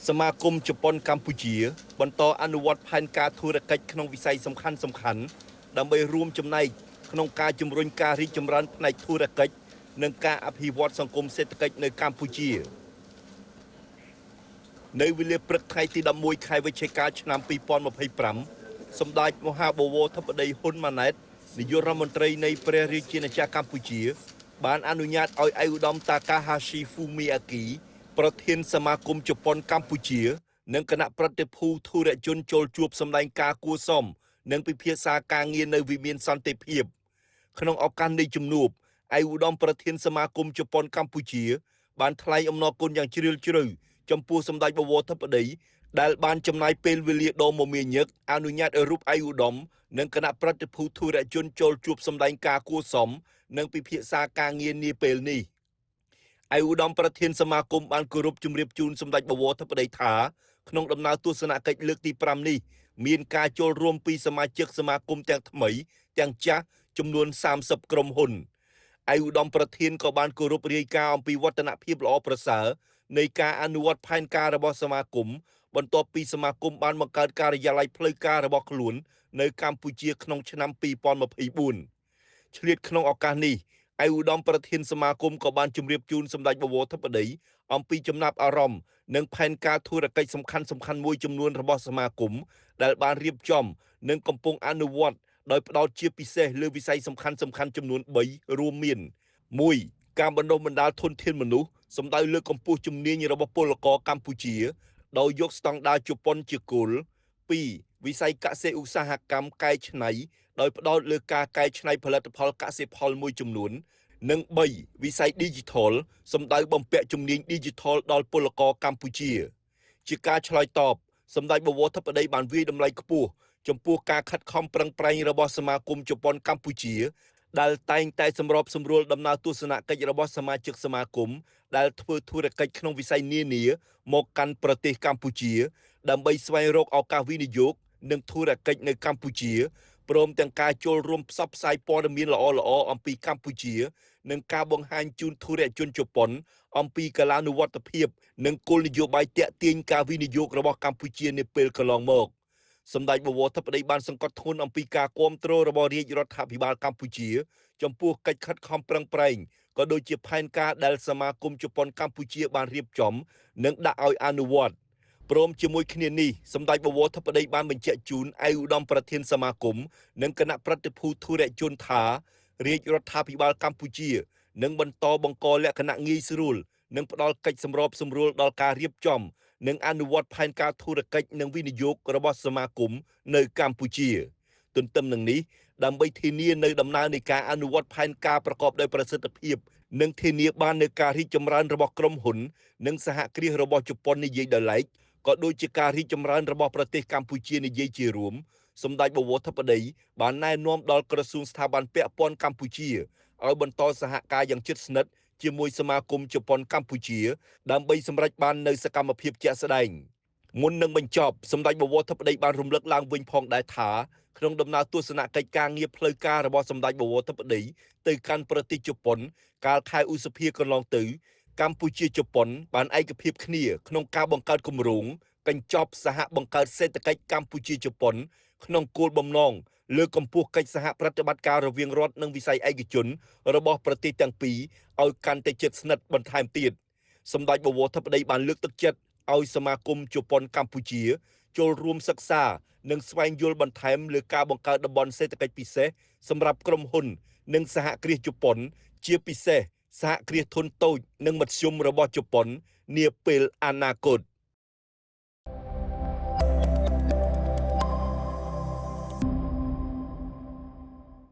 សមាគមជប៉ុនកម្ពុជាបន្តអនុវត្តផែនការធុរកិច្ចក្នុងវិស័យសំខាន់ដើម្បីរួមចំណែកក្នុងការជំរុញការរីកចម្រើនផ្នែកធុរកិច្ចនិងការអភិវឌ្ឍសង្គមសេដ្ឋកិច្ចនៅកម្ពុជានៅវេលាព្រឹកថ្ងៃទី11ខែវិច្ឆិកាឆ្នាំ2025សម្ដេចមហាបវរធិបតីហ៊ុនម៉ាណែតនាយករដ្ឋមន្ត្រីនៃព្រះរាជាណាចក្រកម្ពុជាបានអនុញ្ញាតឲ្យឯកឧត្តមតាកាហាស៊ីហ្វូមីអាគីប្រធានសមាគមជប៉ុនកម្ពុជានិងគណៈប្រតិភូធុរជនចូលជួបសម្ដែងការគួរសមនិងពិភាក្សាការងារនៅវិមានសន្តិភាពក្នុងឱកាសនៃជំនួបឯកឧត្តមប្រធានសមាគមជប៉ុនកម្ពុជាបានថ្លែងអំណរគុណយ៉ាងជ្រាលជ្រៅចំពោះសម្ដេចបវរធិបតីដែលបានចំណាយពេលវេលាដ៏មមាញឹកអនុញ្ញាតឲ្យរូបឯកឧត្តមនិងគណៈប្រតិភូធុរជនចូលជួបសម្ដែងការគួរសមនិងពិភាក្សាការងារនាពេលនេះឯកឧត្តមប្រធានសមាគមបានគោរពជម្រាបជូនសម្ដេចបវរធិបតីថាក្នុងដំណើរទស្សនកិច្ចលើកទី5នេះមានការចូលរួមពីសមាជិកសមាគមទាំងថ្មីទាំងចាស់ចំនួន30ក្រុមហ៊ុនឯកឧត្តមប្រធានក៏បានគោរពរាយការណ៍អំពីវឌ្ឍនភាពល្អប្រសើរនៃការអនុវត្តផែនការរបស់សមាគមបន្ទាប់ពីសមាគមបានបង្កើតការិយាល័យផ្លូវការរបស់ខ្លួននៅកម្ពុជាក្នុងឆ្នាំ2024ឆ្លៀតក្នុងឱកាសនេះឯកឧត្តមប្រធានសមាគមក៏បានជម្រាបជូនសម្ដេចបវរធិបតីអំពីចំណាប់អារម្មណ៍និងផែនការធុរកិច្ចសំខាន់មួយចំនួនរបស់សមាគមដែលបានរៀបចំនិងកំពុងអនុវត្តដោយផ្ដោតជាពិសេសលើវិស័យសំខាន់ចំនួន3រួមមាន 1. ការបណ្ដុះបណ្ដាលធនធានមនុស្សសំដៅលើកកម្ពស់ជំនាញរបស់ពលករកម្ពុជាដោយយកស្តង់ដារជប៉ុនជាគោល 2. វិស័យកសិឧស្សាហកម្មកែច្នៃដោយផ្ដោតលើការកែច្នៃផលិតផលកសិផលមួយចំនួននិង 3. វិស័យ Digital សំដៅបំពាក់ជំនាញ Digital ដល់ពលករកម្ពុជាជាការឆ្លើយតបសម្ដេចបវរធិបតីបានវាយតម្លៃខ្ពស់ចំពោះការខិតខំប្រឹងប្រែងរបស់សមាគមជប៉ុនកម្ពុជាដែលតែងតែសម្របសម្រួលដំណើរទស្សនកិច្ចរបស់សមាជិកសមាគមដែលធ្វើធុរកិច្ចក្នុងវិស័យនានាមកកាន់ប្រទេសកម្ពុជាដើម្បីស្វែងរកឱកាសវិនិយោគនិងធុរកិច្ចនៅកម្ពុជាព្រមទាំងការចូលរួមផ្សព្វផ្សាយព័ត៌មានល្អៗអំពីកម្ពុជានិងការបង្ហាញជូនធុរជនជប៉ុនអំពីកាលានុវត្តភាពនិងគោលនយោបាយទាក់ទាញការវិនិយោគរបស់កម្ពុជានាពេលកន្លងមកសម្ដេចបវរធិបតីបានសង្កត់ធ្ងន់អំពីការគាំទ្ររបស់រាជរដ្ឋាភិបាលកម្ពុជាចំពោះកិច្ចខិតខំប្រឹងប្រែងក៏ដូចជាផែនការដែលសមាគមជប៉ុនកម្ពុជាបានរៀបចំនិងដាក់ឲ្យអនុវត្តព្រមជាមួយគ្នានេះសម្ដេចបវរធិបតីបានបញ្ជាក់ជូនឯកឧត្តមប្រធានសមាគមនិងគណៈប្រតិភូធុរជនថារាជរដ្ឋាភិបាលកម្ពុជានឹងបន្តបង្កលក្ខណៈងាយស្រួលនិងផ្ដល់កិច្ចសម្របសម្រួលដល់ការរៀបចំនិងអនុវត្តផែនការធុរកិច្ចនិងវិនិយោគរបស់សមាគមនៅកម្ពុជាទន្ទឹមនឹងនេះដើម្បីធានានៅដំណើរនៃការអនុវត្តផែនការប្រកបដោយប្រសិទ្ធភាពនិងធានាបាននូវការរីកចម្រើនរបស់ក្រុមហ៊ុននិងសហគ្រាសរបស់ជប៉ុននិយាយដោយឡែកក៏ដូចជាការរីកចម្រើនរបស់ប្រទេសកម្ពុជានិយាយជារួមសម្ដេចបវរធិបតីបានណែនាំដល់ក្រសួងស្ថាប័នពាក់ព័ន្ធកម្ពុជាឲ្យបន្តសហការយ៉ាងជិតស្និទ្ធជាមួយសមាគមជប៉ុនកម្ពុជាដើម្បីសម្រេចបាននូវសកម្មភាពជាក់ស្ដែងមុននឹងបញ្ចប់សម្ដេចបវរធិបតីបានរំលឹកឡើងវិញផងដែរថាក្នុងដំណើរទស្សនកិច្ចការងារផ្លូវការរបស់សម្ដេចបវរធិបតីទៅកាន់ប្រទេសជប៉ុនកាលខែឧសភាកន្លងទៅកម្ពុជាជប៉ុនបានឯកភាពគ្នាក្នុងការបង្កើតគម្រោងកញ្ចប់សហបង្កើតសេដ្ឋកិច្ចកម្ពុជាជប៉ុនក្នុងគោលបំណងលើកកម្ពស់កិច្ចសហប្រតិបត្តិការរវាងរដ្ឋនិងវិស័យឯកជនរបស់ប្រទេសទាំងពីរឲ្យកាន់តែជិតស្និទ្ធបន្ថែមទៀតសម្ដេចបវរធិបតីបានលើកទឹកចិត្តឲ្យសមាគមជប៉ុនកម្ពុជាចូលរួមសិក្សានិងស្វែងយល់បន្ថែមលើការបង្កើតតំបន់សេដ្ឋកិច្ចពិសេសសម្រាប់ក្រុមហ៊ុននិងសហគ្រាសជប៉ុនជាពិសេសសហគ្រាសធុនតូចនិងមធ្យមរបស់ជប៉ុននាពេលអនាគត